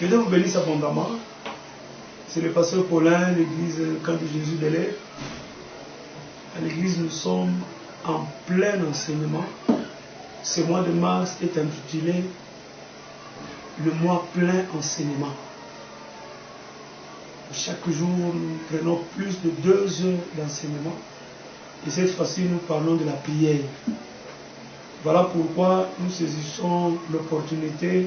Dieu vous bénisse abondamment. C'est le pasteur Paulin, l'église Camp de Jésus de l'air. À l'église, nous sommes en plein enseignement. Ce mois de mars est intitulé le mois plein enseignement. Chaque jour, nous prenons plus de 2 heures d'enseignement. Et cette fois-ci, nous parlons de la prière. Voilà pourquoi nous saisissons l'opportunité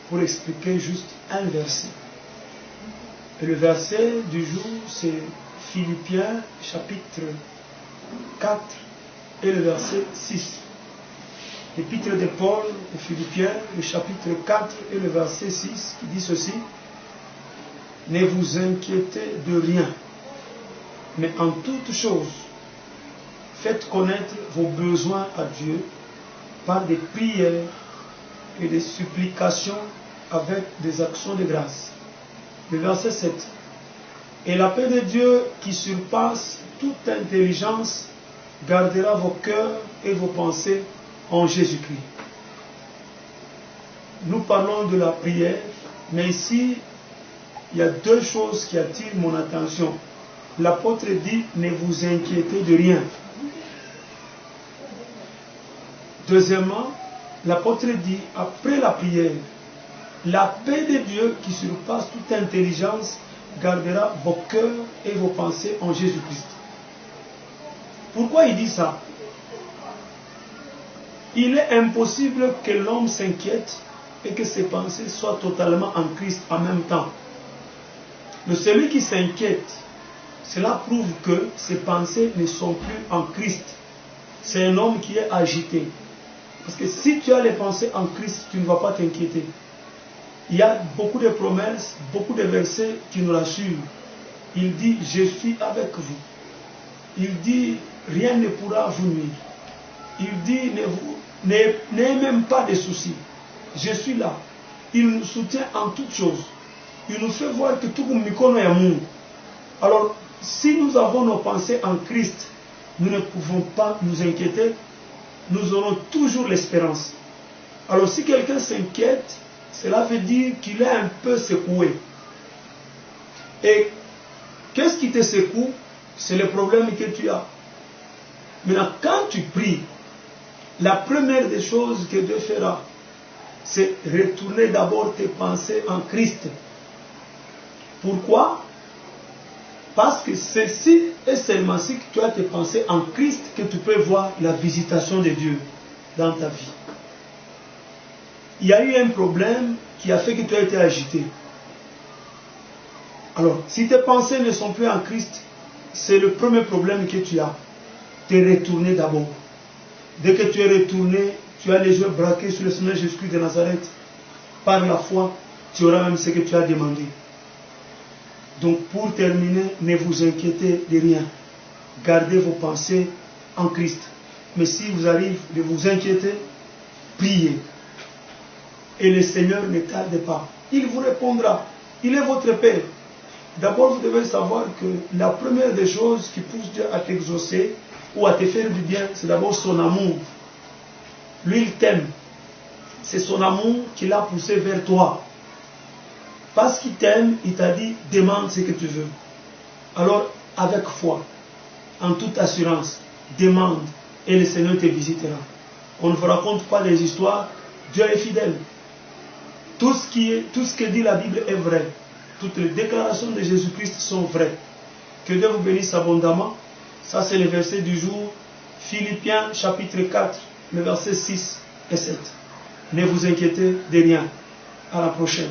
pour expliquer juste un verset. Et le verset du jour, c'est Philippiens chapitre 4 et le verset 6. L'épître de Paul aux Philippiens, le chapitre 4 et le verset 6, qui dit ceci: ne vous inquiétez de rien, mais en toute chose, faites connaître vos besoins à Dieu par des prières et des supplications avec des actions de grâce. Le verset 7. Et la paix de Dieu qui surpasse toute intelligence gardera vos cœurs et vos pensées en Jésus-Christ. Nous parlons de la prière, mais ici, il y a 2 choses qui attirent mon attention. L'apôtre dit, ne vous inquiétez de rien. Deuxièmement, l'apôtre dit, après la prière, la paix de Dieu qui surpasse toute intelligence gardera vos cœurs et vos pensées en Jésus-Christ. Pourquoi il dit ça? Il est impossible que l'homme s'inquiète et que ses pensées soient totalement en Christ en même temps. Mais celui qui s'inquiète, cela prouve que ses pensées ne sont plus en Christ. C'est un homme qui est agité. Parce que si tu as les pensées en Christ, tu ne vas pas t'inquiéter. Il y a beaucoup de promesses, beaucoup de versets qui nous rassurent. Il dit, je suis avec vous. Il dit, rien ne pourra vous nuire. Il dit, n'ayez même pas de soucis. Je suis là. Il nous soutient en toutes choses. Il nous fait voir que tout comme Mikono est amour. Alors, si nous avons nos pensées en Christ, nous ne pouvons pas nous inquiéter. Nous aurons toujours l'espérance. Alors, si quelqu'un s'inquiète, cela veut dire qu'il est un peu secoué. Et qu'est-ce qui te secoue? C'est le problème que tu as. Maintenant, quand tu pries, la première des choses que Dieu fera, c'est retourner d'abord tes pensées en Christ. Pourquoi? Parce que c'est si et seulement si tu as tes pensées en Christ que tu peux voir la visitation de Dieu dans ta vie. Il y a eu un problème qui a fait que tu as été agité. Alors, si tes pensées ne sont plus en Christ, c'est le premier problème que tu as. Te retourner d'abord. Dès que tu es retourné, tu as les yeux braqués sur le Seigneur Jésus-Christ de Nazareth. Par la foi, tu auras même ce que tu as demandé. Donc, pour terminer, ne vous inquiétez de rien. Gardez vos pensées en Christ. Mais si vous arrive de vous inquiéter, priez. Et le Seigneur ne tarde pas. Il vous répondra. Il est votre Père. D'abord, vous devez savoir que la première des choses qui pousse Dieu à t'exaucer ou à te faire du bien, c'est d'abord son amour. Lui, il t'aime. C'est son amour qui l'a poussé vers toi. Parce qu'il t'aime, il t'a dit, demande ce que tu veux. Alors, avec foi, en toute assurance, demande et le Seigneur te visitera. On ne vous raconte pas des histoires. Dieu est fidèle. Tout ce que dit la Bible est vrai. Toutes les déclarations de Jésus-Christ sont vraies. Que Dieu vous bénisse abondamment. Ça, c'est le verset du jour. Philippiens chapitre 4, le verset 6 et 7. Ne vous inquiétez de rien. À la prochaine.